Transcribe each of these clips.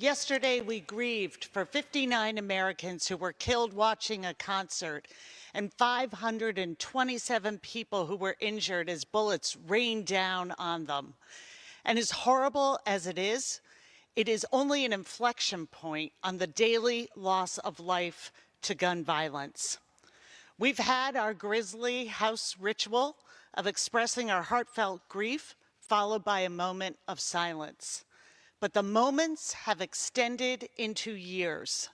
Yesterday, we grieved for 59 Americans who were killed watching a concert and 527 people who were injured as bullets rained down on them. And as horrible as it is only an inflection point on the daily loss of life to gun violence. We've had our grisly house ritual of expressing our heartfelt grief, followed by a moment of silence. But the moments have extended into years.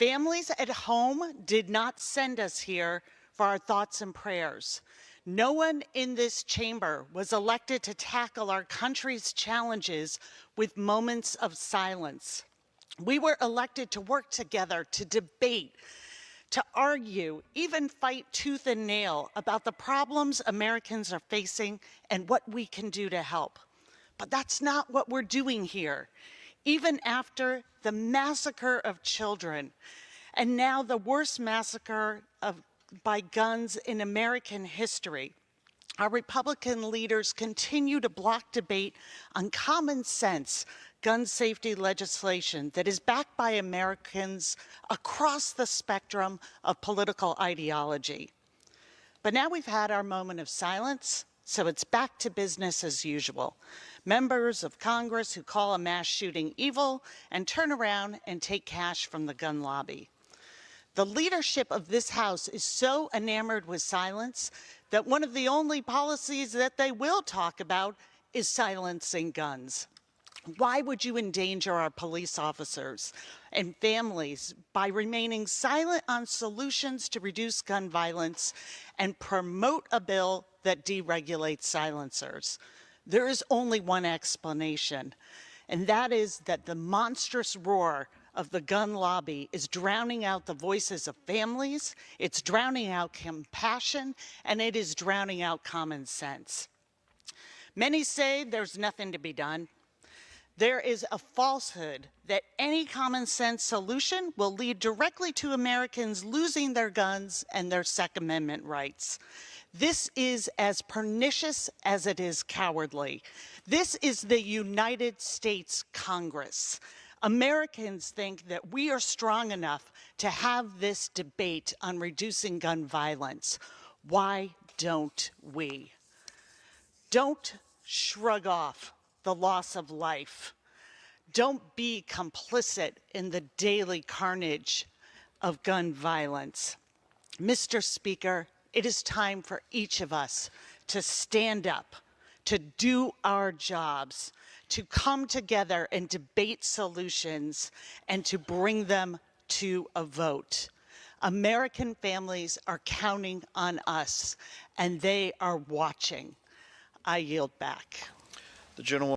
Families at home did not send us here for our thoughts and prayers. No one in this chamber was elected to tackle our country's challenges with moments of silence. We were elected to work together, to debate, to argue, even fight tooth and nail about the problems Americans are facing and what we can do to help. But that's not what we're doing here. Even after the massacre of children, and now the worst massacre by guns in American history, our Republican leaders continue to block debate on common sense gun safety legislation that is backed by Americans across the spectrum of political ideology. But now we've had our moment of silence, so it's back to business as usual. Members of Congress who call a mass shooting evil and turn around and take cash from the gun lobby. The leadership of this House is so enamored with silence that one of the only policies that they will talk about is silencing guns. Why would you endanger our police officers and families by remaining silent on solutions to reduce gun violence and promote a bill that deregulates silencers? There is only one explanation, and that is that the monstrous roar of the gun lobby is drowning out the voices of families, it's drowning out compassion, and it is drowning out common sense. Many say there's nothing to be done. There is a falsehood that any common sense solution will lead directly to Americans losing their guns and their Second Amendment rights. This is as pernicious as it is cowardly. This is the United States Congress. Americans think that we are strong enough to have this debate on reducing gun violence. Why don't we? Don't shrug off the loss of life. Don't be complicit in the daily carnage of gun violence. Mr. Speaker, it is time for each of us to stand up, to do our jobs, to come together and debate solutions, and to bring them to a vote. American families are counting on us, and they are watching. I yield back. The gentlewoman.